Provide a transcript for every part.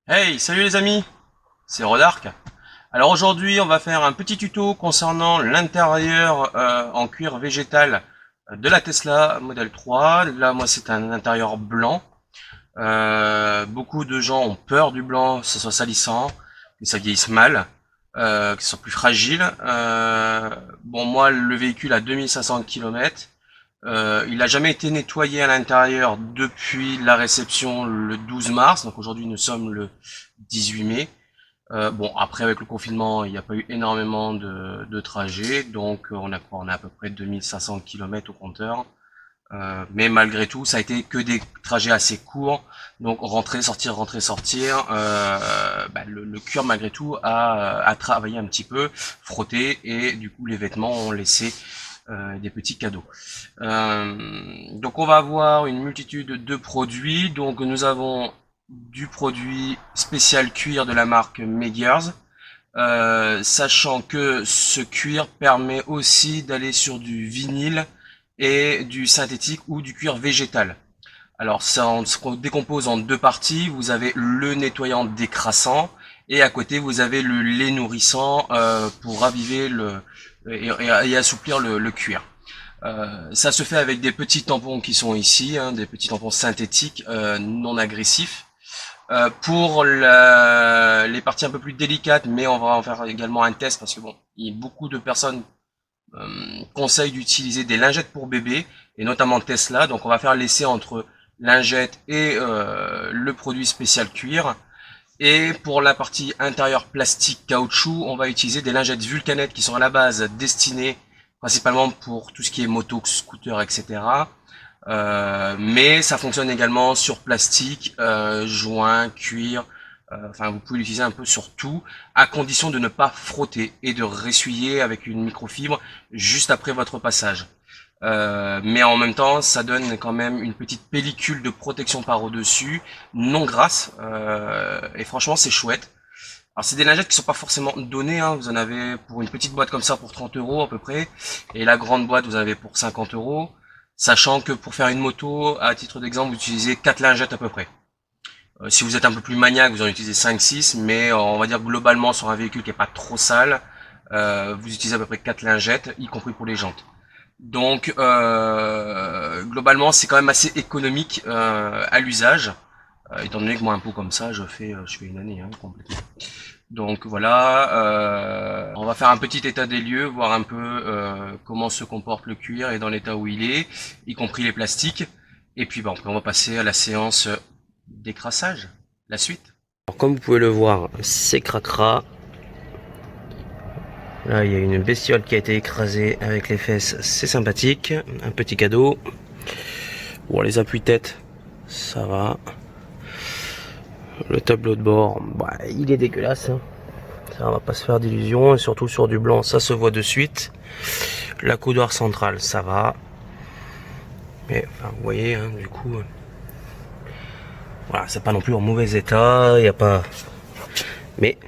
Hey, salut les amis, c'est Rodark. Alors aujourd'hui, on va faire un petit tuto concernant l'intérieur en cuir végétal de la Tesla Model 3. Là, moi, c'est un intérieur blanc. Beaucoup de gens ont peur du blanc, que ce soit salissant, que ça vieillisse mal, que ce soit plus fragile. Bon, moi, le véhicule a 2500 km. Il n'a jamais été nettoyé à l'intérieur depuis la réception le 12 mars. Donc aujourd'hui, nous sommes le 18 mai. Bon, après avec le confinement, il n'y a pas eu énormément de trajets, donc on a quoi? On a à peu près 2500 km au compteur. Mais malgré tout, ça a été que des trajets assez courts, donc rentrer, sortir. Le cuir malgré tout a travaillé un petit peu, frotté, et du coup les vêtements ont laissé des petits cadeaux. Donc on va avoir une multitude de produits. Donc nous avons du produit spécial cuir de la marque Meggers, sachant que ce cuir permet aussi d'aller sur du vinyle et du synthétique ou du cuir végétal. Alors ça se décompose en deux parties. Vous avez le nettoyant décrassant et à côté vous avez le lait nourrissant pour raviver et assouplir le cuir. Ça se fait avec des petits tampons qui sont ici, hein, des petits tampons synthétiques non agressifs. Pour les parties un peu plus délicates, mais on va en faire également un test parce que bon, beaucoup de personnes conseillent d'utiliser des lingettes pour bébé et notamment Tesla. Donc on va faire l'essai entre lingette et le produit spécial cuir. Et pour la partie intérieure plastique caoutchouc, on va utiliser des lingettes Vulcanet qui sont à la base destinées principalement pour tout ce qui est moto, scooter, etc. Mais ça fonctionne également sur plastique, joint, cuir. Enfin, vous pouvez l'utiliser un peu sur tout, à condition de ne pas frotter et de ressuyer avec une microfibre juste après votre passage. Mais en même temps, ça donne quand même une petite pellicule de protection par au-dessus, non grasse, et franchement, c'est chouette. Alors, c'est des lingettes qui sont pas forcément données, hein. Vous en avez pour une petite boîte comme ça pour 30 euros à peu près, et la grande boîte, vous en avez pour 50 euros. Sachant que pour faire une moto, à titre d'exemple, vous utilisez 4 lingettes à peu près. Si vous êtes un peu plus maniaque, vous en utilisez 5-6, mais on va dire globalement sur un véhicule qui est pas trop sale, vous utilisez à peu près 4 lingettes, y compris pour les jantes. Donc globalement c'est quand même assez économique à l'usage, étant donné que moi un pot comme ça je fais une année hein, complètement. Donc voilà, on va faire un petit état des lieux, voir un peu comment se comporte le cuir et dans l'état où il est, y compris les plastiques. Et puis bon, on va passer à la séance d'écrassage, la suite. Alors, comme vous pouvez le voir, c'est cracra. Là, il y a une bestiole qui a été écrasée avec les fesses, c'est sympathique. Un petit cadeau. Bon, les appuis-têtes, ça va. Le tableau de bord, bah, il est dégueulasse, hein. Ça, on va pas se faire d'illusions. Et surtout sur du blanc, ça se voit de suite. La coudoir centrale, ça va. Mais, enfin, vous voyez, hein, du coup... voilà, c'est pas non plus en mauvais état. Il n'y a pas... Mais...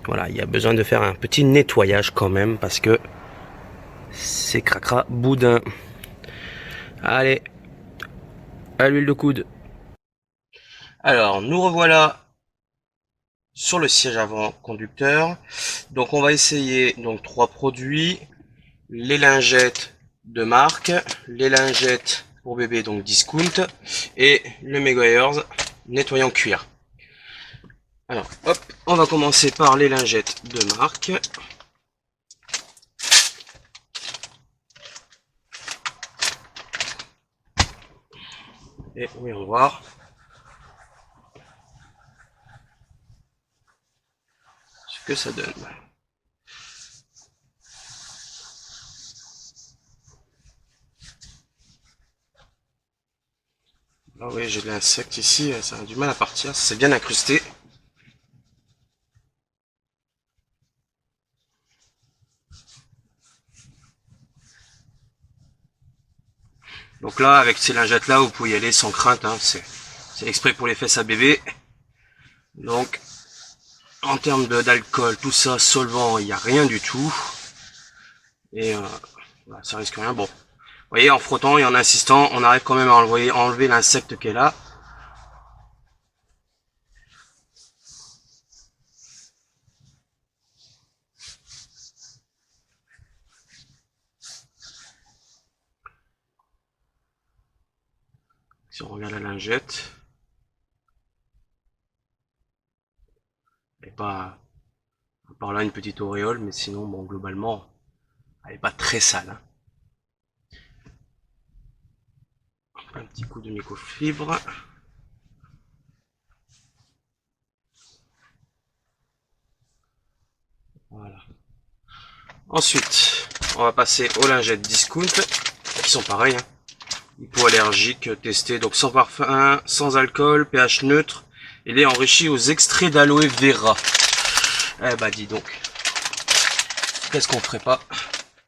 voilà, il y a besoin de faire un petit nettoyage quand même parce que c'est cracra boudin. Allez, à l'huile de coude. Alors, nous revoilà sur le siège avant conducteur. Donc on va essayer donc trois produits, les lingettes de marque, les lingettes pour bébé donc discount et le Meggers nettoyant cuir. Alors hop, on va commencer par les lingettes de marque. Et voyons voir ce que ça donne. Ah oui, j'ai de l'insecte ici, ça a du mal à partir, c'est bien incrusté. Donc là, avec ces lingettes là, vous pouvez y aller sans crainte, hein, c'est exprès pour les fesses à bébé. Donc, en termes d'alcool, tout ça, solvant, il n'y a rien du tout. Et voilà, ça risque rien. Bon, vous voyez, en frottant et en insistant, on arrive quand même à enlever l'insecte qui est là. Si on regarde la lingette, elle n'est pas, à part là une petite auréole, mais sinon, bon, globalement, elle n'est pas très sale. Hein. Un petit coup de microfibre. Voilà. Ensuite, on va passer aux lingettes discount, qui sont pareilles. Hein. Hypoallergiques testés, donc sans parfum, sans alcool, pH neutre. Il est enrichi aux extraits d'aloe vera. Eh bah dis donc. Qu'est-ce qu'on ferait pas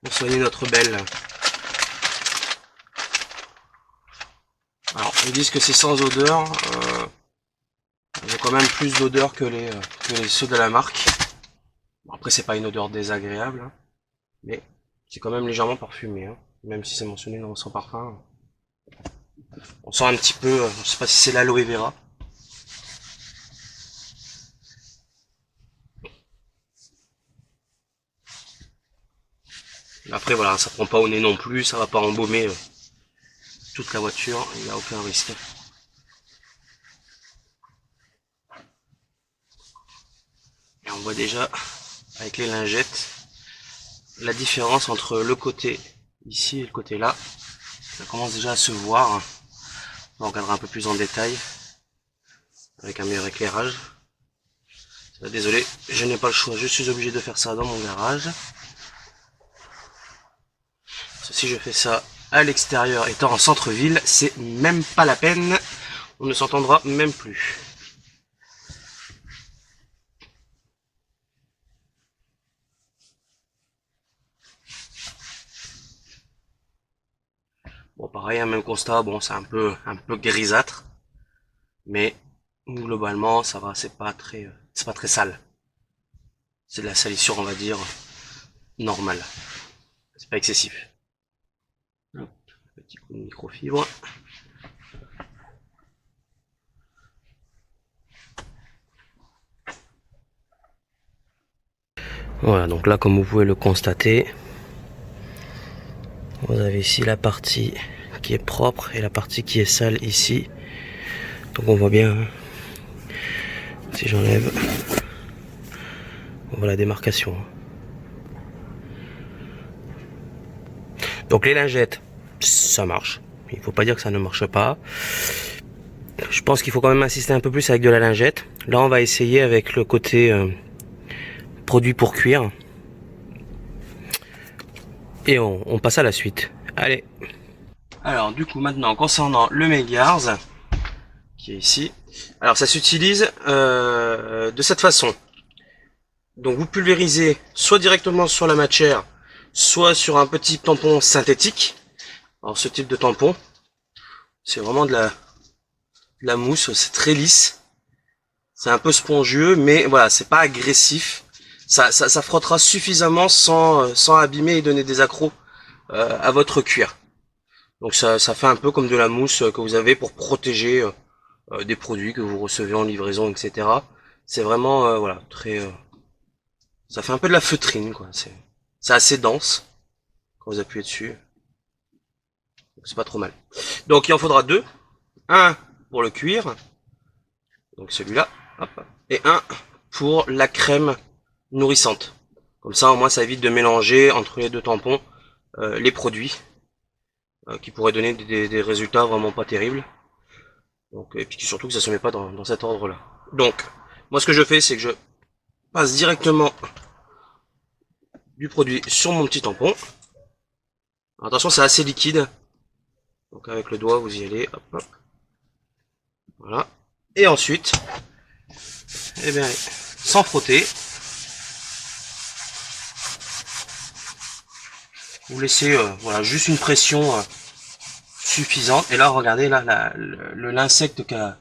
pour soigner notre belle? Alors, ils disent que c'est sans odeur. Il y a quand même plus d'odeur que les ceux de la marque. Bon, après, c'est pas une odeur désagréable, hein, mais c'est quand même légèrement parfumé, hein, même si c'est mentionné dans sans parfum. On sent un petit peu, je sais pas si c'est l'aloe vera. Après voilà, ça prend pas au nez non plus, ça va pas embaumer toute la voiture, il n'y a aucun risque. Et on voit déjà avec les lingettes la différence entre le côté ici et le côté là. Ça commence déjà à se voir. On regardera un peu plus en détail avec un meilleur éclairage. Désolé, je n'ai pas le choix, je suis obligé de faire ça dans mon garage. Si je fais ça à l'extérieur étant en centre-ville, c'est même pas la peine, on ne s'entendra même plus. Bon pareil, un même constat, bon c'est un peu grisâtre, mais globalement ça va, c'est pas très sale. C'est de la salissure on va dire normale. C'est pas excessif. Hop, petit coup de microfibre. Voilà, donc là comme vous pouvez le constater, vous avez ici la partie qui est propre et la partie qui est sale ici. Donc on voit bien, hein, si j'enlève, on voit la démarcation. Donc les lingettes, ça marche. Il faut pas dire que ça ne marche pas. Je pense qu'il faut quand même insister un peu plus avec de la lingette. Là on va essayer avec le côté produit pour cuire. Et on passe à la suite. Allez. Alors du coup maintenant concernant le Megars, qui est ici. Alors ça s'utilise de cette façon. Donc vous pulvérisez soit directement sur la matière, soit sur un petit tampon synthétique. Alors ce type de tampon, c'est vraiment de la mousse, c'est très lisse. C'est un peu spongieux, mais voilà, c'est pas agressif. Ça frottera suffisamment sans abîmer et donner des accros à votre cuir. Donc ça fait un peu comme de la mousse que vous avez pour protéger des produits que vous recevez en livraison, etc. C'est vraiment voilà, très ça fait un peu de la feutrine, quoi. C'est assez dense quand vous appuyez dessus. C'est pas trop mal. Donc il en faudra deux. Un pour le cuir, donc celui-là, et un pour la crème nourrissante. Comme ça, au moins, ça évite de mélanger entre les deux tampons les produits qui pourraient donner des résultats vraiment pas terribles. Donc, et puis surtout que ça se met pas dans cet ordre-là. Donc, moi, ce que je fais, c'est que je passe directement du produit sur mon petit tampon. Alors, attention, c'est assez liquide. Donc, avec le doigt, vous y allez. Hop, hop. Voilà. Et ensuite, eh bien, sans frotter, vous laissez voilà, juste une pression suffisante. Et là, regardez là, l'insecte qui a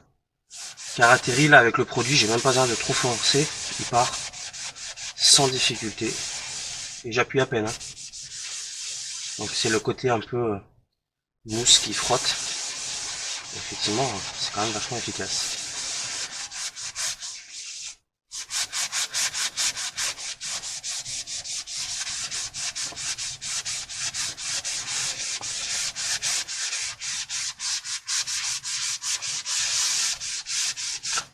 atterri là avec le produit, j'ai même pas besoin de trop forcer, il part sans difficulté. Et j'appuie à peine. Hein. Donc c'est le côté un peu mousse qui frotte. Effectivement, c'est quand même vachement efficace.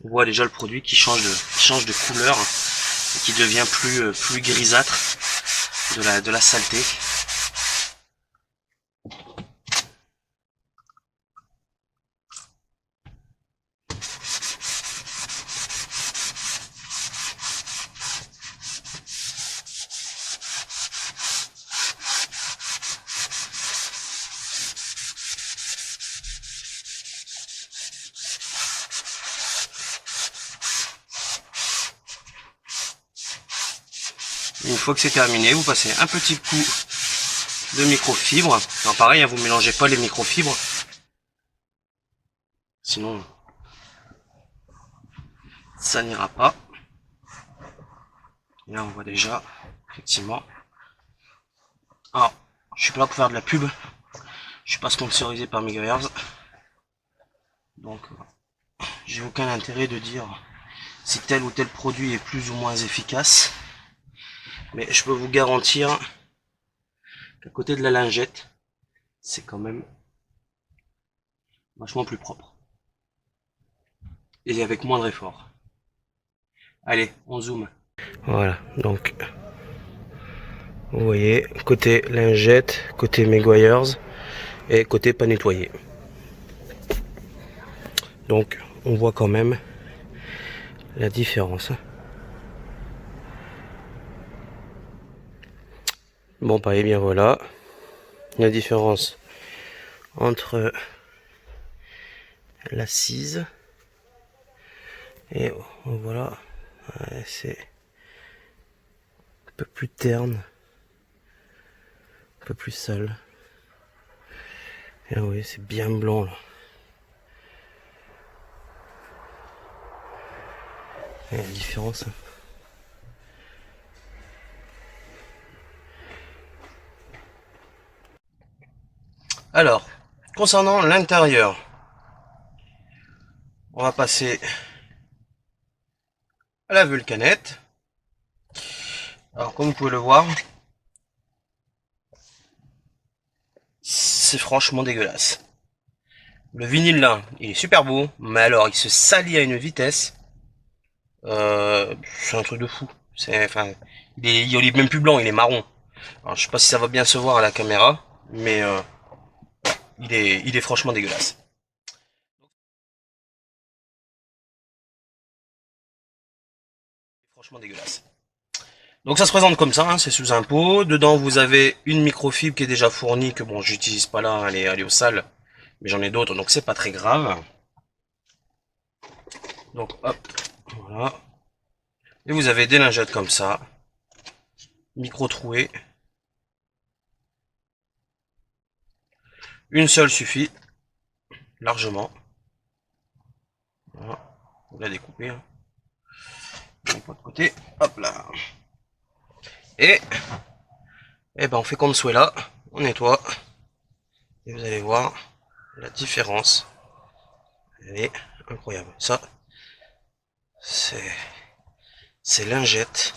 On voit déjà le produit qui change de couleur et qui devient plus grisâtre de la saleté. Une fois que c'est terminé, vous passez un petit coup de microfibre. Alors pareil, hein, vous ne mélangez pas les microfibres, sinon ça n'ira pas. Et là on voit déjà, effectivement. Alors, je suis pas là pour faire de la pub, je suis pas sponsorisé par Megahertz, donc j'ai aucun intérêt de dire si tel ou tel produit est plus ou moins efficace. Mais je peux vous garantir qu'à côté de la lingette, c'est quand même vachement plus propre. Et avec moindre effort. Allez, on zoome. Voilà, donc vous voyez, côté lingette, côté Meguiar's et côté pas nettoyé. Donc on voit quand même la différence. Bon, bah, et bien voilà la différence entre l'assise et voilà, c'est un peu plus terne, un peu plus sale. Et là, oui, c'est bien blanc là. Et la différence. Alors, concernant l'intérieur, on va passer à la vulcanette. Alors, comme vous pouvez le voir, c'est franchement dégueulasse. Le vinyle là, il est super beau, mais alors il se salit à une vitesse. C'est un truc de fou. Enfin, il est même plus blanc, il est marron. Alors, je sais pas si ça va bien se voir à la caméra, mais il est franchement dégueulasse. Franchement dégueulasse. Donc ça se présente comme ça, hein, c'est sous un pot. Dedans vous avez une microfibre qui est déjà fournie, que bon j'utilise pas là, elle est au sale, mais j'en ai d'autres, donc c'est pas très grave. Donc hop, voilà. Et vous avez des lingettes comme ça, micro trouées. Une seule suffit, largement. Voilà, vous la découpez. Hein. Pas de côté, hop là. Et ben on fait comme souhait là, on nettoie. Et vous allez voir la différence. Elle est incroyable. Ça, ces lingettes,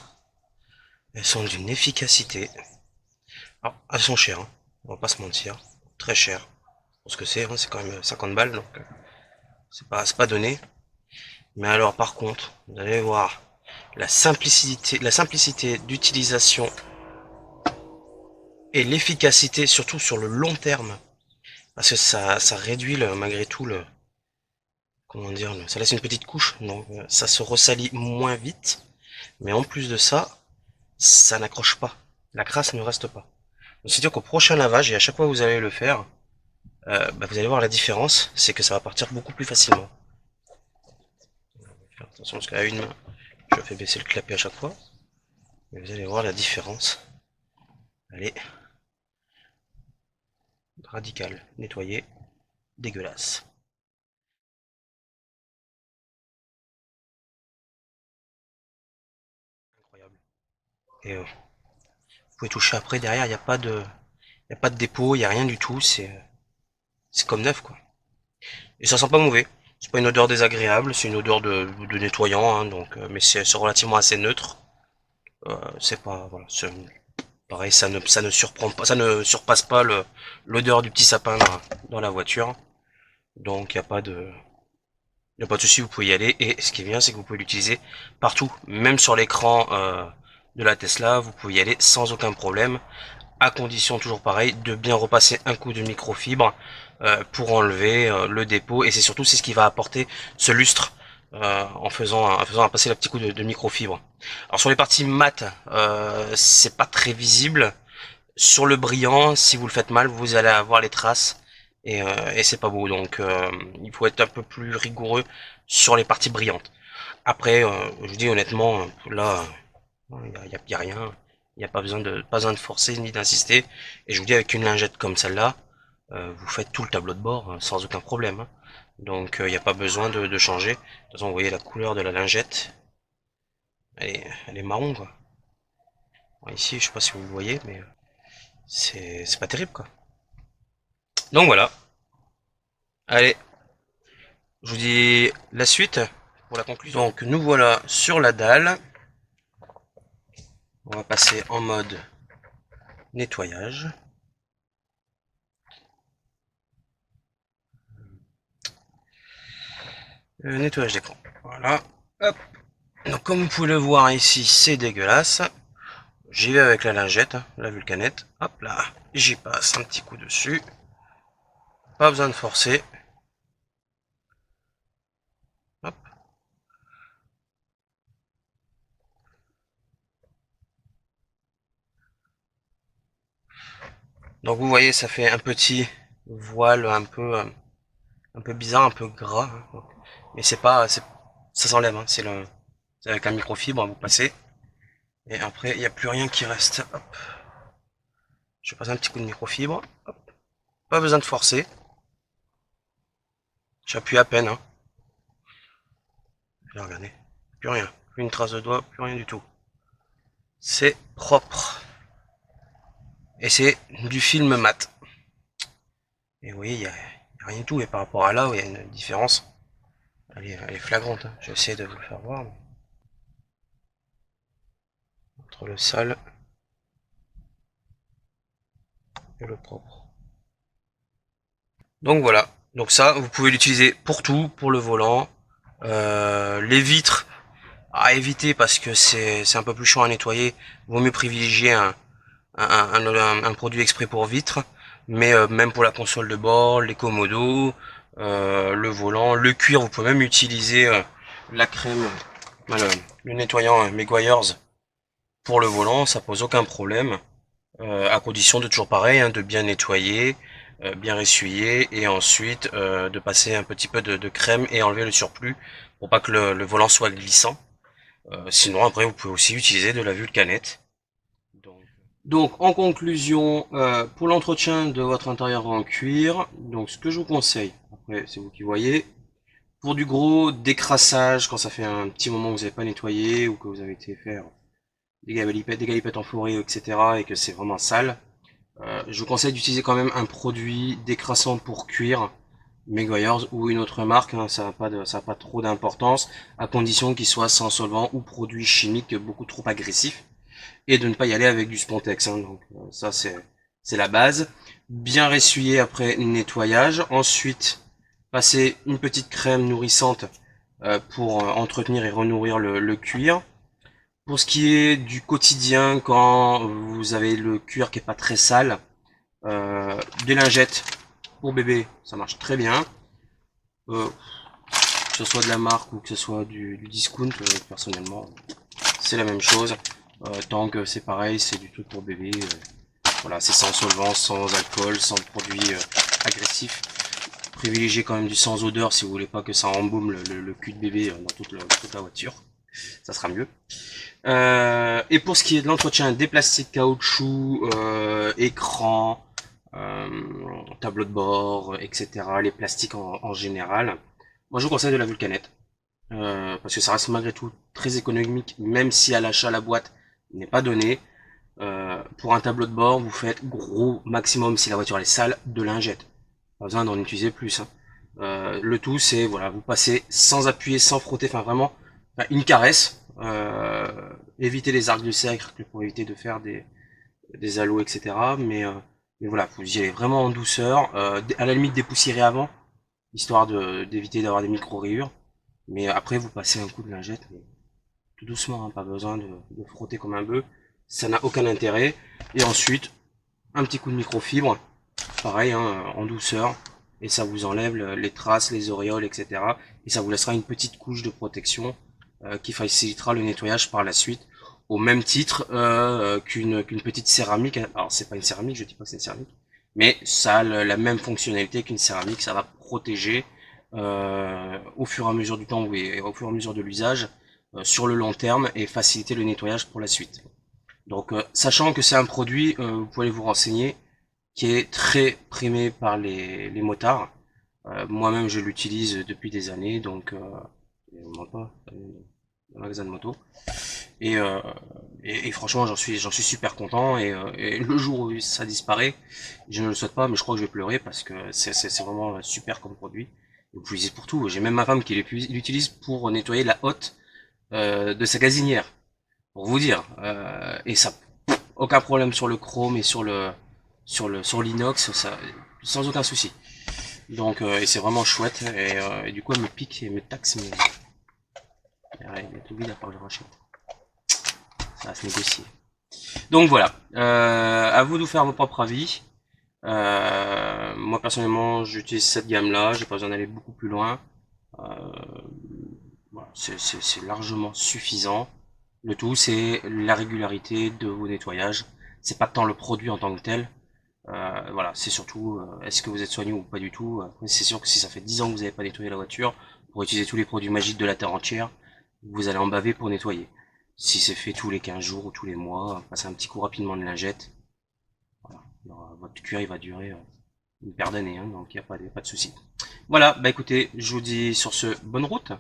elles sont d'une efficacité. Alors, elles sont chères, hein. On va pas se mentir, très chères. Pour ce que c'est, hein, c'est quand même 50 balles, donc c'est pas donné. Mais alors par contre, vous allez voir la simplicité d'utilisation et l'efficacité, surtout sur le long terme, parce que ça réduit malgré tout comment dire, ça laisse une petite couche, donc ça se ressalit moins vite. Mais en plus de ça, ça n'accroche pas, la crasse ne reste pas. Donc c'est-à-dire qu'au prochain lavage, et à chaque fois que vous allez le faire, vous allez voir la différence, c'est que ça va partir beaucoup plus facilement. Faire attention parce qu'à une main, je fais baisser le clapet à chaque fois. Mais vous allez voir la différence. Elle est radicale. Nettoyer, dégueulasse. Incroyable. Et vous pouvez toucher après, derrière, il n'y a pas de dépôt, il n'y a rien du tout. C'est comme neuf, quoi. Et ça sent pas mauvais. C'est pas une odeur désagréable, c'est une odeur de nettoyant, hein, donc, mais c'est relativement assez neutre. C'est pas, voilà, pareil, ça ne surprend pas, ça ne surpasse pas l'odeur du petit sapin dans la voiture. Donc il n'y a pas de Il n'y a pas de souci, vous pouvez y aller. Et ce qui est bien, c'est que vous pouvez l'utiliser partout, même sur l'écran de la Tesla, vous pouvez y aller sans aucun problème, à condition toujours pareil de bien repasser un coup de microfibre pour enlever le dépôt. Et c'est surtout c'est ce qui va apporter ce lustre en faisant passer le petit coup de microfibre. Alors sur les parties mat, c'est pas très visible. Sur le brillant, si vous le faites mal, vous allez avoir les traces et c'est pas beau. Donc il faut être un peu plus rigoureux sur les parties brillantes. Après, je vous dis honnêtement, là, y a rien. Il n'y a pas besoin de forcer ni d'insister. Et je vous dis, avec une lingette comme celle-là, vous faites tout le tableau de bord sans aucun problème, hein. Donc il n'y a pas besoin de changer. De toute façon, vous voyez la couleur de la lingette. Elle est marron, quoi. Alors, ici, je sais pas si vous le voyez, mais c'est pas terrible, quoi. Donc voilà. Allez, je vous dis la suite pour la conclusion. Donc nous voilà sur la dalle. On va passer en mode nettoyage. Nettoyage d'écran. Voilà. Hop. Donc comme vous pouvez le voir ici, c'est dégueulasse. J'y vais avec la lingette, hein, la vulcanette. Hop là. J'y passe un petit coup dessus. Pas besoin de forcer. Hop. Donc vous voyez, ça fait un petit voile un peu bizarre, un peu gras. Hein. Mais c'est pas, ça s'enlève. Hein. C'est avec un microfibre, vous passez. Et après, il n'y a plus rien qui reste. Hop. Je passe un petit coup de microfibre. Hop. Pas besoin de forcer. J'appuie à peine. Hein. Regardez. Plus rien. Plus une trace de doigt, plus rien du tout. C'est propre. Et c'est du film mat. Et vous voyez, il n'y a rien du tout. Et par rapport à là, il y a une différence. Elle est flagrante. Hein. J'essaie de vous le faire voir. Mais... entre le sale et le propre. Donc voilà. Donc ça, vous pouvez l'utiliser pour tout, pour le volant. Les vitres, à éviter parce que c'est un peu plus chiant à nettoyer. Vaut mieux privilégier un produit exprès pour vitres. Mais même pour la console de bord, les commodos, le volant, le cuir, vous pouvez même utiliser la crème, le nettoyant Meguiar's pour le volant, ça pose aucun problème. À condition de toujours pareil, hein, de bien nettoyer, bien essuyer et ensuite de passer un petit peu de crème et enlever le surplus pour pas que le volant soit glissant. Sinon après vous pouvez aussi utiliser de la vulcanette. Donc en conclusion, pour l'entretien de votre intérieur en cuir, donc ce que je vous conseille, après c'est vous qui voyez, pour du gros décrassage, quand ça fait un petit moment que vous n'avez pas nettoyé ou que vous avez été faire des galipettes en forêt, etc. et que c'est vraiment sale, je vous conseille d'utiliser quand même un produit décrassant pour cuir, Meguiar's ou une autre marque, hein, ça n'a pas trop d'importance, à condition qu'il soit sans solvant ou produit chimique beaucoup trop agressif, et de ne pas y aller avec du Spontex. Hein, donc ça c'est la base. Bien ressuyer après nettoyage. Ensuite, passer une petite crème nourrissante pour entretenir et renourrir le cuir. Pour ce qui est du quotidien, quand vous avez le cuir qui est pas très sale, des lingettes pour bébé, ça marche très bien. Que ce soit de la marque ou que ce soit du discount, personnellement, c'est la même chose. Tant que c'est pareil, c'est du truc pour bébé. Voilà, c'est sans solvant, sans alcool, sans produits agressifs. Privilégiez quand même du sans odeur si vous voulez pas que ça embaume le cul de bébé dans toute la voiture. Ça sera mieux. Et pour ce qui est de l'entretien des plastiques caoutchouc, écran, tableau de bord, etc., les plastiques en général, moi je vous conseille de la vulcanette. Parce que ça reste malgré tout très économique, même si à l'achat la boîte n'est pas donnée. Pour un tableau de bord, vous faites gros maximum, si la voiture est sale, de lingettes. Pas besoin d'en utiliser plus. Hein. Le tout, c'est voilà, vous passez sans appuyer, sans frotter, enfin vraiment une caresse. Éviter les arcs de cercle pour éviter de faire des halos, etc. Mais voilà, vous y allez vraiment en douceur. À la limite dépoussiérer avant, histoire d'éviter d'avoir des micro-rayures. Mais après, vous passez un coup de lingette, mais tout doucement, hein, pas besoin de frotter comme un bœuf. Ça n'a aucun intérêt. Et ensuite, un petit coup de microfibre, pareil, hein, en douceur. Et ça vous enlève les traces, les auréoles, etc. Et ça vous laissera une petite couche de protection qui facilitera le nettoyage par la suite. Au même titre qu'une petite céramique. Alors c'est pas une céramique, je dis pas que c'est une céramique. Mais ça a la même fonctionnalité qu'une céramique. Ça va protéger au fur et à mesure du temps et au fur et à mesure de l'usage sur le long terme et faciliter le nettoyage pour la suite. Donc sachant que c'est un produit, vous pouvez vous renseigner, qui est très primé par les motards. Moi-même je l'utilise depuis des années, donc un magasin de moto. Et, euh, et franchement j'en suis super content et le jour où ça disparaît, je ne le souhaite pas, mais je crois que je vais pleurer parce que c'est vraiment super comme produit. Vous l'utilisez pour tout. J'ai même ma femme qui l'utilise pour nettoyer la hotte de sa gazinière, pour vous dire. Et ça, aucun problème sur le chrome et sur l'inox, ça, sans aucun souci. Donc et c'est vraiment chouette et du coup elle me pique et me taxe, mais ouais, il est tout vide à part que je rachète. Ça va se négocier. Donc voilà, à vous de vous faire vos propres avis. Moi personnellement j'utilise cette gamme là, j'ai pas besoin d'aller beaucoup plus loin. Euh, voilà, c'est largement suffisant. Le tout c'est la régularité de vos nettoyages. C'est pas tant le produit en tant que tel. Voilà, c'est surtout est-ce que vous êtes soigné ou pas du tout. Après, c'est sûr que si ça fait 10 ans que vous n'avez pas nettoyé la voiture, pour utiliser tous les produits magiques de la terre entière, vous allez en baver pour nettoyer. Si c'est fait tous les 15 jours ou tous les mois, passez un petit coup rapidement de lingette. Voilà. Alors, votre cuir il va durer une paire d'années, hein, donc il n'y a pas de souci. Voilà, bah écoutez, je vous dis sur ce, bonne route.